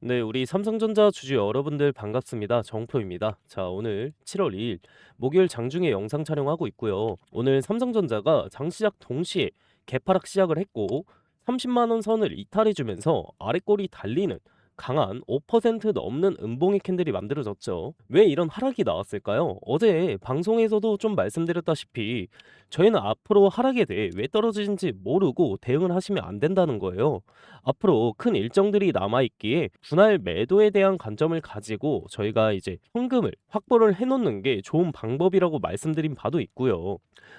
네, 우리 삼성전자 주주 여러분들 반갑습니다. 정프로입니다. 자, 오늘 7월 2일 목요일 장중에 영상 촬영하고 있고요. 오늘 삼성전자가 장 시작 동시에 개파락 시작을 했고 30만 원 선을 이탈해 주면서 아래꼬리 달리는 강한 5% 넘는 음봉의 캔들이 만들어졌죠. 왜 이런 하락이 나왔을까요? 어제 방송에서도 좀 말씀드렸다시피 저희는 앞으로 하락에 대해 왜 떨어지는지 모르고 대응을 하시면 안 된다는 거예요. 앞으로 큰 일정들이 남아있기에 분할 매도에 대한 관점을 가지고 저희가 이제 현금을 확보를 해놓는 게 좋은 방법이라고 말씀드린 바도 있고요.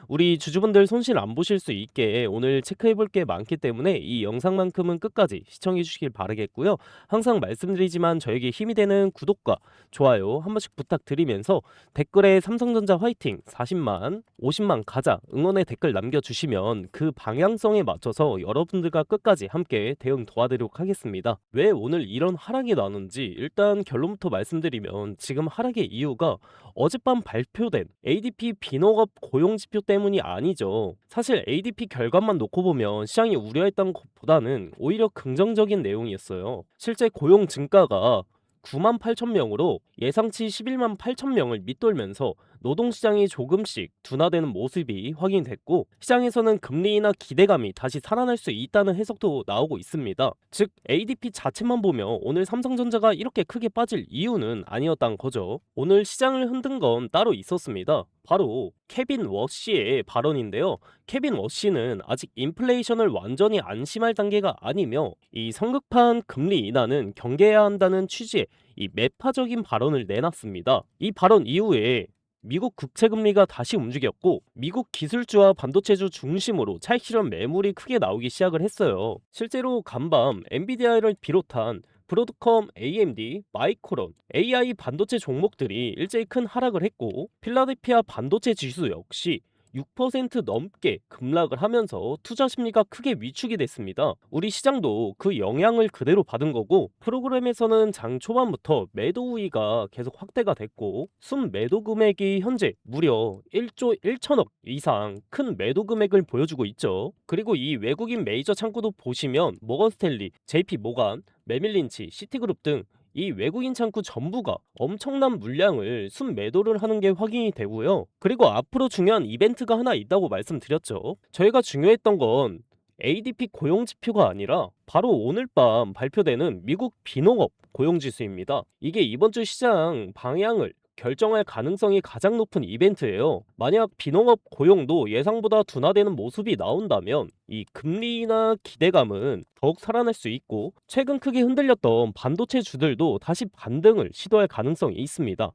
우리 주주분들 손실 안 보실 수 있게 오늘 체크해 볼 게 많기 때문에 이 영상만큼은 끝까지 시청해 주시길 바라겠고요. 항상 말씀드리지만 저에게 힘이 되는 구독과 좋아요 한 번씩 부탁드리면서 댓글에 삼성전자 화이팅 40만 50만 가자 응원의 댓글 남겨주시면 그 방향성에 맞춰서 여러분들과 끝까지 함께 대응 도와드리도록 하겠습니다. 왜 오늘 이런 하락이 나는지 일단 결론부터 말씀드리면 지금 하락의 이유가 어젯밤 발표된 ADP 비농업 고용지표 때문이 아니죠. 사실 ADP 결과만 놓고 보면 시장이 우려했던 것보다는 오히려 긍정적인 내용이었어요. 실제 고용 증가가 9만 8천 명으로 예상치 11만 8천 명을 밑돌면서 노동시장이 조금씩 둔화되는 모습이 확인됐고 시장에서는 금리나 기대감이 다시 살아날 수 있다는 해석도 나오고 있습니다. 즉 ADP 자체만 보면 오늘 삼성전자가 이렇게 크게 빠질 이유는 아니었던 거죠. 오늘 시장을 흔든 건 따로 있었습니다. 바로 케빈 워시의 발언인데요. 케빈 워시는 아직 인플레이션을 완전히 안심할 단계가 아니며 이 성급한 금리 인하는 경계해야 한다는 취지의 이 매파적인 발언을 내놨습니다. 이 발언 이후에 미국 국채금리가 다시 움직였고 미국 기술주와 반도체주 중심으로 차익 실현 매물이 크게 나오기 시작을 했어요. 실제로 간밤 엔비디아를 비롯한 브로드컴, AMD, 마이크론, AI 반도체 종목들이 일제히 큰 하락을 했고 필라델피아 반도체 지수 역시 6% 넘게 급락을 하면서 투자 심리가 크게 위축이 됐습니다. 우리 시장도 그 영향을 그대로 받은 거고 프로그램에서는 장 초반부터 매도 우위가 계속 확대가 됐고 순 매도 금액이 현재 무려 1조 1천억 이상 큰 매도 금액을 보여주고 있죠. 그리고 이 외국인 메이저 창구도 보시면 모건스탠리, JP 모간, 메밀린치, 시티그룹 등 이 외국인 창구 전부가 엄청난 물량을 순매도를 하는 게 확인이 되고요. 그리고 앞으로 중요한 이벤트가 하나 있다고 말씀드렸죠. 저희가 중요했던 건 ADP 고용지표가 아니라 바로 오늘 밤 발표되는 미국 비농업 고용지수입니다. 이게 이번 주 시장 방향을 결정할 가능성이 가장 높은 이벤트예요. 만약 비농업 고용도 예상보다 둔화되는 모습이 나온다면 이 금리나 기대감은 더욱 살아날 수 있고 최근 크게 흔들렸던 반도체 주들도 다시 반등을 시도할 가능성이 있습니다.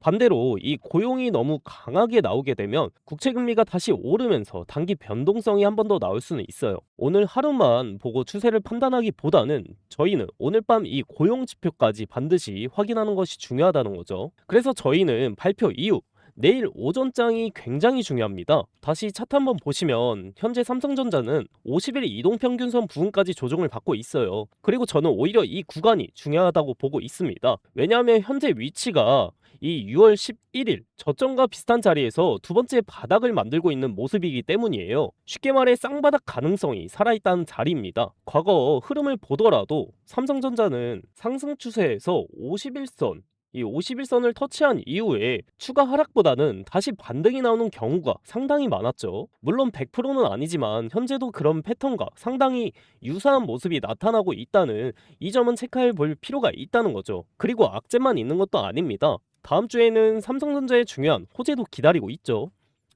반대로 이 고용이 너무 강하게 나오게 되면 국채금리가 다시 오르면서 단기 변동성이 한 번 더 나올 수는 있어요. 오늘 하루만 보고 추세를 판단하기보다는 저희는 오늘 밤 이 고용 지표까지 반드시 확인하는 것이 중요하다는 거죠. 그래서 저희는 발표 이후 내일 오전장이 굉장히 중요합니다. 다시 차트 한번 보시면 현재 삼성전자는 50일 이동평균선 부근까지 조정을 받고 있어요. 그리고 저는 오히려 이 구간이 중요하다고 보고 있습니다. 왜냐하면 현재 위치가 이 6월 11일 저점과 비슷한 자리에서 두 번째 바닥을 만들고 있는 모습이기 때문이에요. 쉽게 말해 쌍바닥 가능성이 살아있다는 자리입니다. 과거 흐름을 보더라도 삼성전자는 상승 추세에서 51선 이 51선을 터치한 이후에 추가 하락보다는 다시 반등이 나오는 경우가 상당히 많았죠. 물론 100%는 아니지만 현재도 그런 패턴과 상당히 유사한 모습이 나타나고 있다는 이 점은 체크해 볼 필요가 있다는 거죠. 그리고 악재만 있는 것도 아닙니다. 다음 주에는 삼성전자의 중요한 호재도 기다리고 있죠.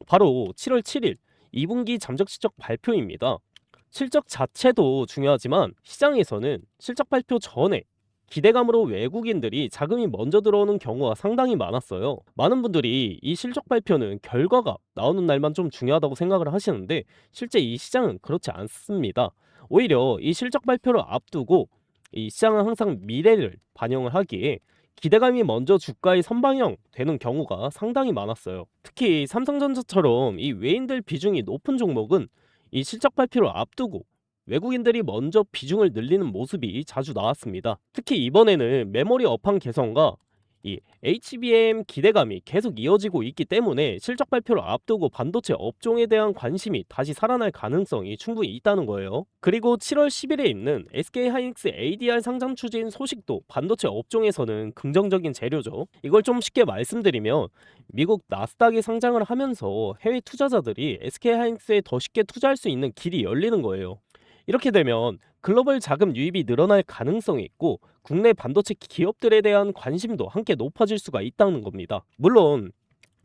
바로 7월 7일 2분기 잠적 실적 발표입니다. 실적 자체도 중요하지만 시장에서는 실적 발표 전에 기대감으로 외국인들이 자금이 먼저 들어오는 경우가 상당히 많았어요. 많은 분들이 이 실적 발표는 결과가 나오는 날만 좀 중요하다고 생각을 하시는데 실제 이 시장은 그렇지 않습니다. 오히려 이 실적 발표를 앞두고 이 시장은 항상 미래를 반영을 하기에 기대감이 먼저 주가에 선방영 되는 경우가 상당히 많았어요. 특히 삼성전자처럼 이 외인들 비중이 높은 종목은 이 실적 발표를 앞두고 외국인들이 먼저 비중을 늘리는 모습이 자주 나왔습니다. 특히 이번에는 메모리 업황 개선과 이 HBM 기대감이 계속 이어지고 있기 때문에 실적 발표를 앞두고 반도체 업종에 대한 관심이 다시 살아날 가능성이 충분히 있다는 거예요. 그리고 7월 10일에 있는 SK하이닉스 ADR 상장 추진 소식도 반도체 업종에서는 긍정적인 재료죠. 이걸 좀 쉽게 말씀드리면 미국 나스닥에 상장을 하면서 해외 투자자들이 SK하이닉스에 더 쉽게 투자할 수 있는 길이 열리는 거예요. 이렇게 되면 글로벌 자금 유입이 늘어날 가능성이 있고 국내 반도체 기업들에 대한 관심도 함께 높아질 수가 있다는 겁니다. 물론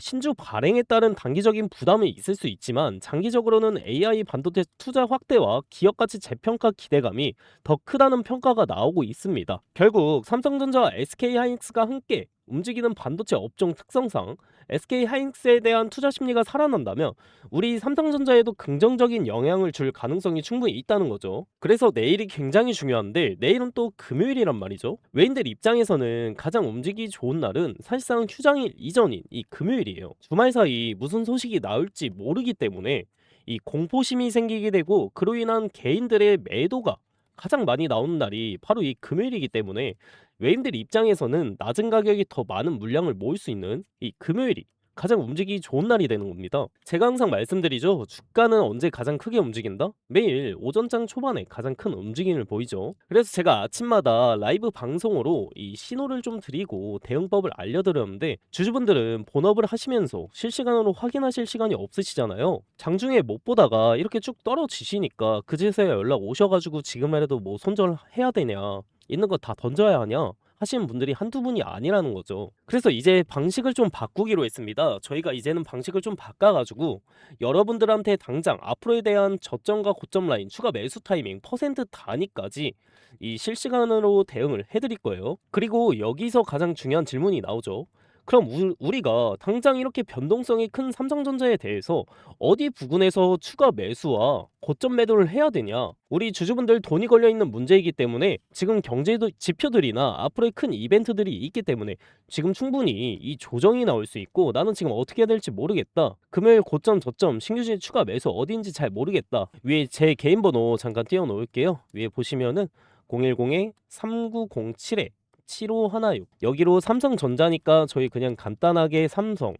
신주 발행에 따른 단기적인 부담이 있을 수 있지만 장기적으로는 AI 반도체 투자 확대와 기업 가치 재평가 기대감이 더 크다는 평가가 나오고 있습니다. 결국 삼성전자와 SK하이닉스가 함께 움직이는 반도체 업종 특성상 SK하이닉스에 대한 투자 심리가 살아난다면 우리 삼성전자에도 긍정적인 영향을 줄 가능성이 충분히 있다는 거죠. 그래서 내일이 굉장히 중요한데 내일은 또 금요일이란 말이죠. 외인들 입장에서는 가장 움직이기 좋은 날은 사실상 휴장일 이전인 이 금요일이에요. 주말 사이 무슨 소식이 나올지 모르기 때문에 이 공포심이 생기게 되고 그로 인한 개인들의 매도가 가장 많이 나오는 날이 바로 이 금요일이기 때문에 외인들 입장에서는 낮은 가격이 더 많은 물량을 모을 수 있는 이 금요일이 가장 움직이기 좋은 날이 되는 겁니다. 제가 항상 말씀드리죠. 주가는 언제 가장 크게 움직인다? 매일 오전장 초반에 가장 큰 움직임을 보이죠. 그래서 제가 아침마다 라이브 방송으로 이 신호를 좀 드리고 대응법을 알려드렸는데 주주분들은 본업을 하시면서 실시간으로 확인하실 시간이 없으시잖아요. 장중에 못 보다가 이렇게 쭉 떨어지시니까 그제서야 연락 오셔가지고 지금이라도 뭐 손절해야 되냐, 있는 거 다 던져야 하냐 하시는 분들이 한두 분이 아니라는 거죠. 그래서 이제 방식을 좀 바꾸기로 했습니다. 저희가 이제는 방식을 좀 바꿔가지고 여러분들한테 당장 앞으로에 대한 저점과 고점 라인, 추가 매수 타이밍, 퍼센트 단위까지 이 실시간으로 대응을 해드릴 거예요. 그리고 여기서 가장 중요한 질문이 나오죠. 그럼 우리가 당장 이렇게 변동성이 큰 삼성전자에 대해서 어디 부근에서 추가 매수와 고점 매도를 해야 되냐? 우리 주주분들 돈이 걸려있는 문제이기 때문에 지금 경제 지표들이나 앞으로의 큰 이벤트들이 있기 때문에 지금 충분히 이 조정이 나올 수 있고 나는 지금 어떻게 해야 될지 모르겠다. 금요일 고점 저점 신규진 추가 매수 어디인지 잘 모르겠다. 위에 제 개인 번호 잠깐 띄워놓을게요. 위에 보시면은 010-3907에 7516 여기로 삼성전자니까 저희 그냥 간단하게 삼성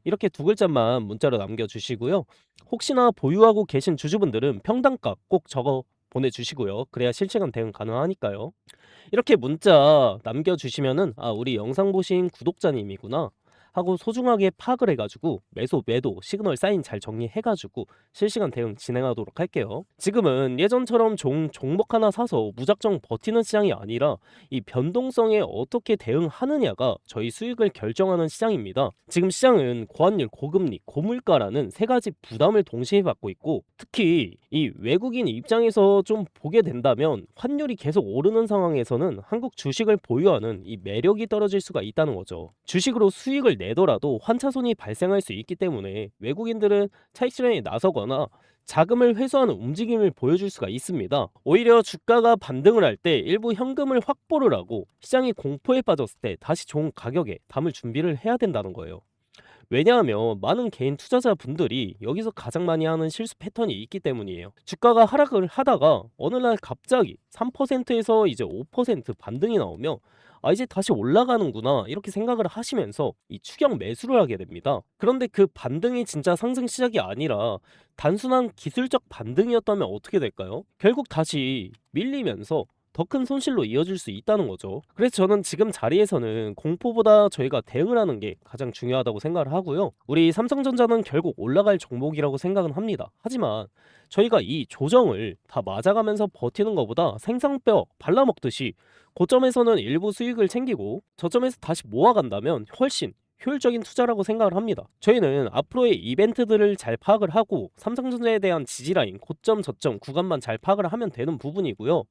이렇게 두 글자만 문자로 남겨주시고요. 혹시나 보유하고 계신 주주분들은 평단가 꼭 적어 보내주시고요. 그래야 실시간 대응 가능하니까요. 이렇게 문자 남겨주시면은 아 우리 영상 보신 구독자님이구나 하고 소중하게 파악을 해가지고 매수 매도 시그널 사인 잘 정리해가지고 실시간 대응 진행하도록 할게요. 지금은 예전처럼 종목 하나 사서 무작정 버티는 시장이 아니라 이 변동성에 어떻게 대응하느냐가 저희 수익을 결정하는 시장입니다. 지금 시장은 고환율, 고금리, 고물가라는 세 가지 부담을 동시에 받고 있고 특히 이 외국인 입장에서 좀 보게 된다면 환율이 계속 오르는 상황에서는 한국 주식을 보유하는 이 매력이 떨어질 수가 있다는 거죠. 주식으로 수익을 내더라도 환차손이 발생할 수 있기 때문에 외국인들은 차익 실현에 나서거나 자금을 회수하는 움직임을 보여줄 수가 있습니다. 오히려 주가가 반등을 할 때 일부 현금을 확보를 하고 시장이 공포에 빠졌을 때 다시 좋은 가격에 담을 준비를 해야 된다는 거예요. 왜냐하면 많은 개인 투자자분들이 여기서 가장 많이 하는 실수 패턴이 있기 때문이에요. 주가가 하락을 하다가 어느 날 갑자기 3%에서 이제 5% 반등이 나오면 아 이제 다시 올라가는구나 이렇게 생각을 하시면서 이 추격 매수를 하게 됩니다. 그런데 그 반등이 진짜 상승 시작이 아니라 단순한 기술적 반등이었다면 어떻게 될까요? 결국 다시 밀리면서 더 큰 손실로 이어질 수 있다는 거죠. 그래서 저는 지금 자리에서는 공포보다 저희가 대응을 하는 게 가장 중요하다고 생각을 하고요. 우리 삼성전자는 결국 올라갈 종목이라고 생각은 합니다. 하지만 저희가 이 조정을 다 맞아가면서 버티는 것보다 생선뼈 발라먹듯이 고점에서는 일부 수익을 챙기고 저점에서 다시 모아간다면 훨씬 효율적인 투자라고 생각을 합니다. 저희는 앞으로의 이벤트들을 잘 파악을 하고 삼성전자에 대한 지지라인, 고점, 저점 구간만 잘 파악을 하면 되는 부분이고요.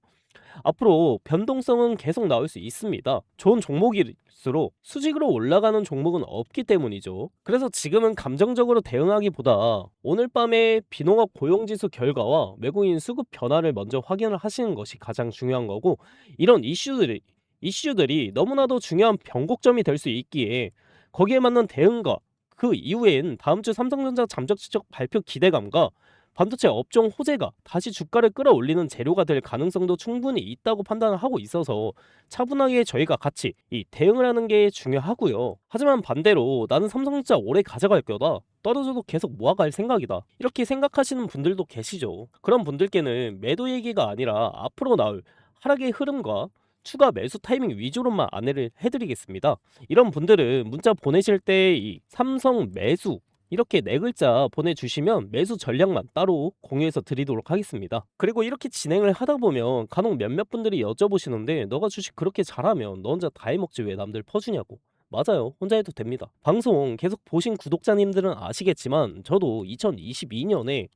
앞으로 변동성은 계속 나올 수 있습니다. 좋은 종목일수록 수직으로 올라가는 종목은 없기 때문이죠. 그래서 지금은 감정적으로 대응하기보다 오늘 밤에 비농업 고용지수 결과와 외국인 수급 변화를 먼저 확인을 하시는 것이 가장 중요한 거고 이런 이슈들이 너무나도 중요한 변곡점이 될 수 있기에 거기에 맞는 대응과 그 이후엔 다음 주 삼성전자 잠적 지적 발표 기대감과 반도체 업종 호재가 다시 주가를 끌어올리는 재료가 될 가능성도 충분히 있다고 판단을 하고 있어서 차분하게 저희가 같이 이 대응을 하는 게 중요하고요. 하지만 반대로 나는 삼성전자 오래 가져갈 거다, 떨어져도 계속 모아갈 생각이다, 이렇게 생각하시는 분들도 계시죠. 그런 분들께는 매도 얘기가 아니라 앞으로 나올 하락의 흐름과 추가 매수 타이밍 위주로만 안내를 해드리겠습니다. 이런 분들은 문자 보내실 때 이 삼성 매수 이렇게 네 글자 보내주시면 매수 전략만 따로 공유해서 드리도록 하겠습니다. 그리고 이렇게 진행을 하다 보면 간혹 몇몇 분들이 여쭤보시는데, 너가 주식 그렇게 잘하면 너 혼자 다 해먹지 왜 남들 퍼주냐고. 맞아요, 혼자 해도 됩니다. 방송 계속 보신 구독자님들은 아시겠지만 저도 2022년에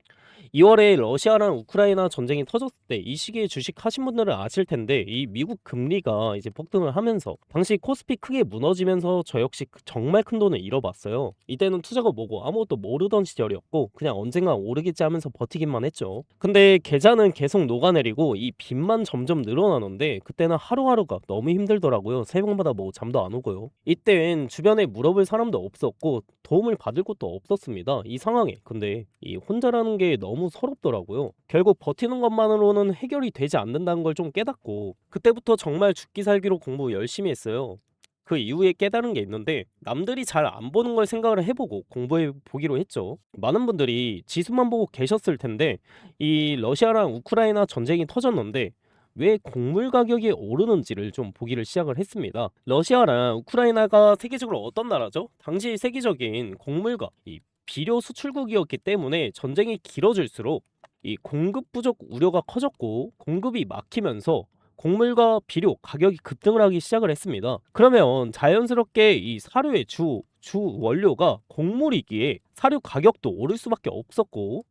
2월에 러시아랑 우크라이나 전쟁이 터졌을 때 이 시기에 주식 하신 분들은 아실 텐데, 이 미국 금리가 이제 폭등을 하면서 당시 코스피 크게 무너지면서 저 역시 정말 큰 돈을 잃어봤어요. 이때는 투자가 뭐고 아무것도 모르던 시절이었고 그냥 언젠가 오르겠지 하면서 버티기만 했죠. 근데 계좌는 계속 녹아내리고 이 빚만 점점 늘어나는데 그때는 하루하루가 너무 힘들더라고요. 새벽마다 뭐 잠도 안 오고요. 이땐 주변에 물어볼 사람도 없었고 도움을 받을 곳도 없었습니다, 이 상황에. 근데 이 혼자라는 게 너무 서럽더라고요. 결국 버티는 것만으로는 해결이 되지 않는다는 걸 좀 깨닫고 그때부터 정말 죽기 살기로 공부 열심히 했어요. 그 이후에 깨달은 게 있는데, 남들이 잘 안 보는 걸 생각을 해보고 공부해 보기로 했죠. 많은 분들이 지수만 보고 계셨을 텐데, 이 러시아랑 우크라이나 전쟁이 터졌는데 왜 곡물 가격이 오르는지를 좀 보기를 시작을 했습니다. 러시아랑 우크라이나가 세계적으로 어떤 나라죠? 당시 세계적인 곡물과 이 비료 수출국이었기 때문에 전쟁이 길어질수록 이 공급 부족 우려가 커졌고 공급이 막히면서 곡물과 비료 가격이 급등을 하기 시작을 했습니다. 그러면 자연스럽게 이 사료의 주 원료가 곡물이기에 사료 가격도 오를 수밖에 없었고,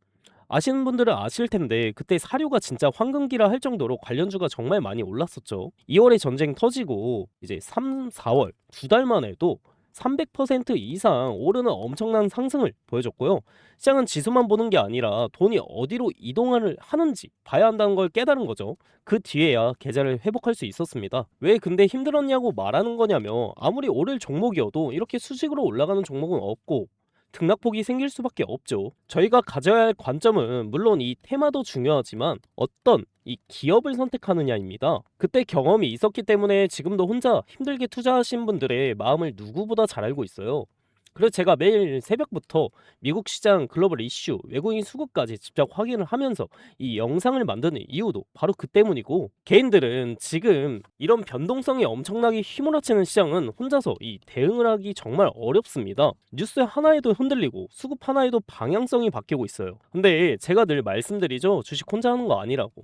아시는 분들은 아실 텐데 그때 사료가 진짜 황금기라 할 정도로 관련주가 정말 많이 올랐었죠. 2월에 전쟁 터지고 이제 3, 4월 두 달만 해도 300% 이상 오르는 엄청난 상승을 보여줬고요. 시장은 지수만 보는 게 아니라 돈이 어디로 이동을 하는지 봐야 한다는 걸 깨달은 거죠. 그 뒤에야 계좌를 회복할 수 있었습니다. 왜 근데 힘들었냐고 말하는 거냐면, 아무리 오를 종목이어도 이렇게 수직으로 올라가는 종목은 없고 등락폭이 생길 수밖에 없죠. 저희가 가져야 할 관점은 물론 이 테마도 중요하지만 어떤 이 기업을 선택하느냐입니다. 그때 경험이 있었기 때문에 지금도 혼자 힘들게 투자하신 분들의 마음을 누구보다 잘 알고 있어요. 그래서 제가 매일 새벽부터 미국 시장 글로벌 이슈, 외국인 수급까지 직접 확인을 하면서 이 영상을 만드는 이유도 바로 그 때문이고, 개인들은 지금 이런 변동성이 엄청나게 휘몰아치는 시장은 혼자서 이 대응을 하기 정말 어렵습니다. 뉴스 하나에도 흔들리고 수급 하나에도 방향성이 바뀌고 있어요. 근데 제가 늘 말씀드리죠, 주식 혼자 하는 거 아니라고.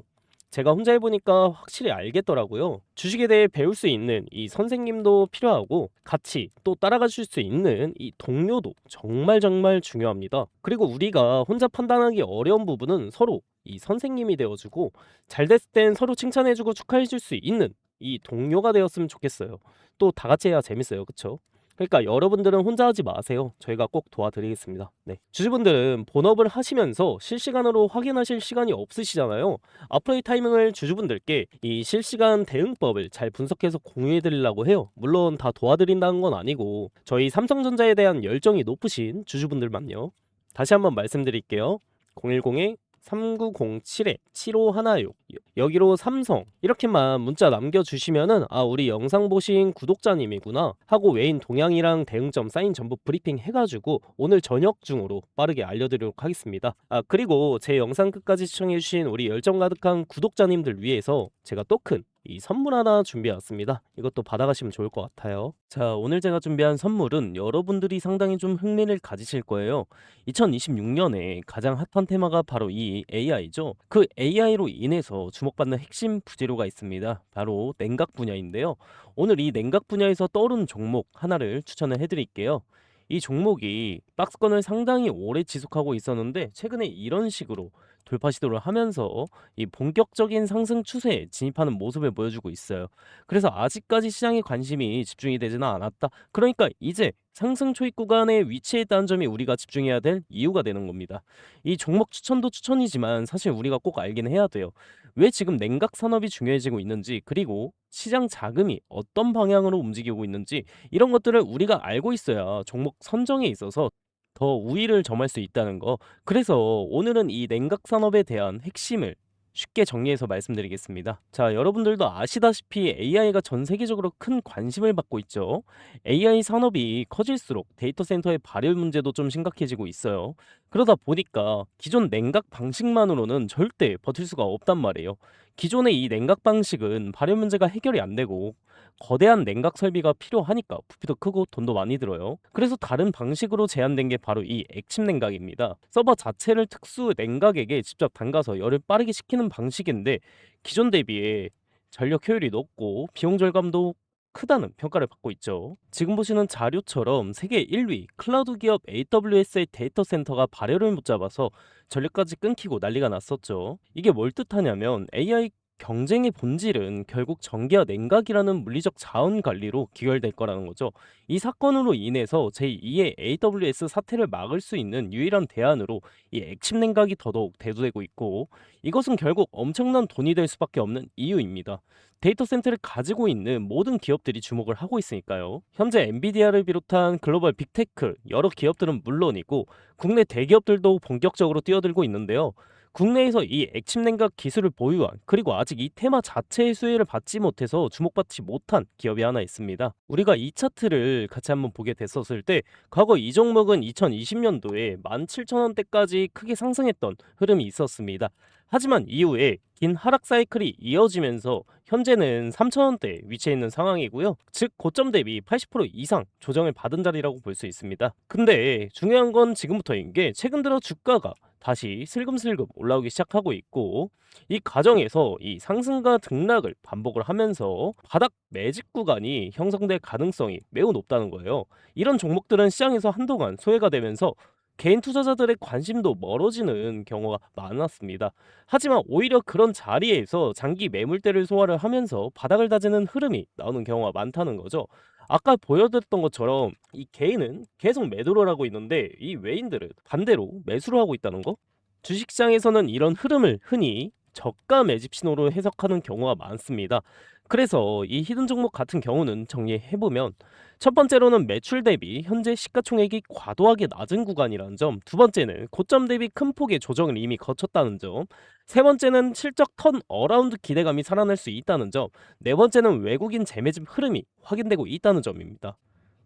제가 혼자 해보니까 확실히 알겠더라고요. 주식에 대해 배울 수 있는 이 선생님도 필요하고 같이 또 따라가 줄 수 있는 이 동료도 정말 정말 중요합니다. 그리고 우리가 혼자 판단하기 어려운 부분은 서로 이 선생님이 되어주고, 잘 됐을 땐 서로 칭찬해주고 축하해줄 수 있는 이 동료가 되었으면 좋겠어요. 또 다 같이 해야 재밌어요, 그쵸? 그러니까 여러분들은 혼자 하지 마세요. 저희가 꼭 도와드리겠습니다. 네. 주주분들은 본업을 하시면서 실시간으로 확인하실 시간이 없으시잖아요. 앞으로의 타이밍을 주주분들께 이 실시간 대응법을 잘 분석해서 공유해 드리려고 해요. 물론 다 도와드린다는 건 아니고 저희 삼성전자에 대한 열정이 높으신 주주분들만요. 다시 한번 말씀드릴게요. 010-3907-7516 여기로 삼성 이렇게만 문자 남겨주시면은 아, 우리 영상 보신 구독자님이구나 하고 외인 동향이랑 대응점 사인 전부 브리핑 해가지고 오늘 저녁 중으로 빠르게 알려드리도록 하겠습니다. 아, 그리고 제 영상 끝까지 시청해주신 우리 열정 가득한 구독자님들 위해서 제가 또 큰 이 선물 하나 준비해왔습니다. 이것도 받아가시면 좋을 것 같아요. 자, 오늘 제가 준비한 선물은 여러분들이 상당히 좀 흥미를 가지실 거예요. 2026년에 가장 핫한 테마가 바로 이 AI죠. 그 AI로 인해서 주목받는 핵심 부재료가 있습니다. 바로 냉각 분야인데요. 오늘 이 냉각 분야에서 떠오른 종목 하나를 추천을 해드릴게요. 이 종목이 박스권을 상당히 오래 지속하고 있었는데 최근에 이런 식으로 돌파 시도를 하면서 이 본격적인 상승 추세에 진입하는 모습을 보여주고 있어요. 그래서 아직까지 시장에 관심이 집중이 되지는 않았다. 그러니까 이제 상승 초입 구간에 위치해 있다는 점이 우리가 집중해야 될 이유가 되는 겁니다. 이 종목 추천도 추천이지만 사실 우리가 꼭 알긴 해야 돼요. 왜 지금 냉각 산업이 중요해지고 있는지, 그리고 시장 자금이 어떤 방향으로 움직이고 있는지, 이런 것들을 우리가 알고 있어야 종목 선정에 있어서 더 우위를 점할 수 있다는 거. 그래서 오늘은 이 냉각 산업에 대한 핵심을 쉽게 정리해서 말씀드리겠습니다. 자, 여러분들도 아시다시피 AI가 전 세계적으로 큰 관심을 받고 있죠. AI 산업이 커질수록 데이터 센터의 발열 문제도 좀 심각해지고 있어요. 그러다 보니까 기존 냉각 방식만으로는 절대 버틸 수가 없단 말이에요. 기존의 이 냉각 방식은 발열 문제가 해결이 안 되고 거대한 냉각 설비가 필요하니까 부피도 크고 돈도 많이 들어요. 그래서 다른 방식으로 제안된 게 바로 이 액침 냉각입니다. 서버 자체를 특수 냉각액에 직접 담가서 열을 빠르게 식히는 방식인데 기존 대비에 전력 효율이 높고 비용 절감도 크다는 평가를 받고 있죠. 지금 보시는 자료처럼 세계 1위 클라우드 기업 AWS의 데이터 센터가 발열을 못 잡아서 전력까지 끊기고 난리가 났었죠. 이게 뭘 뜻하냐면 AI 경쟁의 본질은 결국 전기와 냉각이라는 물리적 자원 관리로 귀결될 거라는 거죠. 이 사건으로 인해서 제2의 AWS 사태를 막을 수 있는 유일한 대안으로 이 액침 냉각이 더더욱 대두되고 있고, 이것은 결국 엄청난 돈이 될 수밖에 없는 이유입니다. 데이터 센터를 가지고 있는 모든 기업들이 주목을 하고 있으니까요. 현재 엔비디아를 비롯한 글로벌 빅테크 여러 기업들은 물론이고 국내 대기업들도 본격적으로 뛰어들고 있는데요. 국내에서 이 액침 냉각 기술을 보유한, 그리고 아직 이 테마 자체의 수혜를 받지 못해서 주목받지 못한 기업이 하나 있습니다. 우리가 이 차트를 같이 한번 보게 됐었을 때 과거 이 종목은 2020년도에 17,000원대까지 크게 상승했던 흐름이 있었습니다. 하지만 이후에 긴 하락 사이클이 이어지면서 현재는 3,000원대에 위치해 있는 상황이고요. 즉 고점 대비 80% 이상 조정을 받은 자리라고 볼 수 있습니다. 근데 중요한 건 지금부터인 게, 최근 들어 주가가 다시 슬금슬금 올라오기 시작하고 있고, 이 과정에서 이 상승과 등락을 반복을 하면서 바닥 매집 구간이 형성될 가능성이 매우 높다는 거예요. 이런 종목들은 시장에서 한동안 소외가 되면서 개인 투자자들의 관심도 멀어지는 경우가 많았습니다. 하지만 오히려 그런 자리에서 장기 매물대를 소화를 하면서 바닥을 다지는 흐름이 나오는 경우가 많다는 거죠. 아까 보여드렸던 것처럼 이 개인은 계속 매도를 하고 있는데 이 외인들은 반대로 매수를 하고 있다는 거? 주식시장에서는 이런 흐름을 흔히 저가 매집 신호로 해석하는 경우가 많습니다. 그래서 이 히든 종목 같은 경우는 정리해보면, 첫 번째로는 매출 대비 현재 시가총액이 과도하게 낮은 구간이라는 점, 두 번째는 고점 대비 큰 폭의 조정을 이미 거쳤다는 점, 세 번째는 실적 턴 어라운드 기대감이 살아날 수 있다는 점, 네 번째는 외국인 재매집 흐름이 확인되고 있다는 점입니다.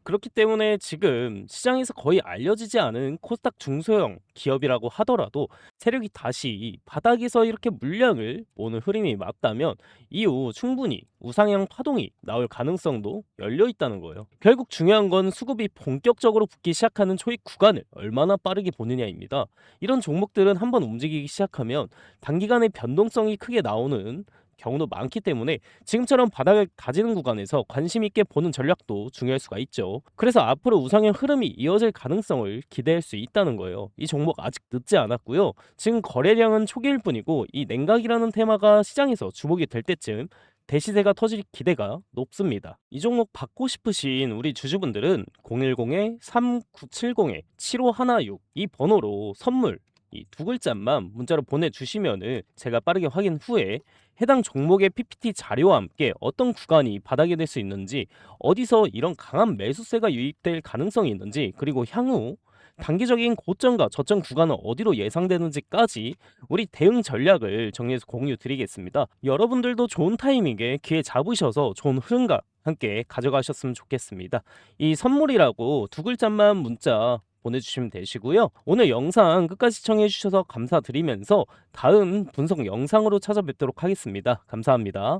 그렇기 때문에 지금 시장에서 거의 알려지지 않은 코스닥 중소형 기업이라고 하더라도 세력이 다시 바닥에서 이렇게 물량을 모는 흐름이 맞다면 이후 충분히 우상향 파동이 나올 가능성도 열려 있다는 거예요. 결국 중요한 건 수급이 본격적으로 붙기 시작하는 초입 구간을 얼마나 빠르게 보느냐입니다. 이런 종목들은 한번 움직이기 시작하면 단기간에 변동성이 크게 나오는 경우도 많기 때문에 지금처럼 바닥을 다지는 구간에서 관심 있게 보는 전략도 중요할 수가 있죠. 그래서 앞으로 우상향 흐름이 이어질 가능성을 기대할 수 있다는 거예요. 이 종목 아직 늦지 않았고요. 지금 거래량은 초기일 뿐이고 이 냉각이라는 테마가 시장에서 주목이 될 때쯤 대시세가 터질 기대가 높습니다. 이 종목 받고 싶으신 우리 주주분들은 010-3970-7516 이 번호로 선물 이 두 글자만 문자로 보내주시면은 제가 빠르게 확인 후에 해당 종목의 PPT 자료와 함께 어떤 구간이 바닥이 될 수 있는지, 어디서 이런 강한 매수세가 유입될 가능성이 있는지, 그리고 향후 단기적인 고점과 저점 구간은 어디로 예상되는지까지 우리 대응 전략을 정리해서 공유 드리겠습니다. 여러분들도 좋은 타이밍에 기회 잡으셔서 좋은 흐름과 함께 가져가셨으면 좋겠습니다. 이 선물이라고 두 글자만 문자 보내주시면 되시고요. 오늘 영상 끝까지 시청해주셔서 감사드리면서 다음 분석 영상으로 찾아뵙도록 하겠습니다. 감사합니다.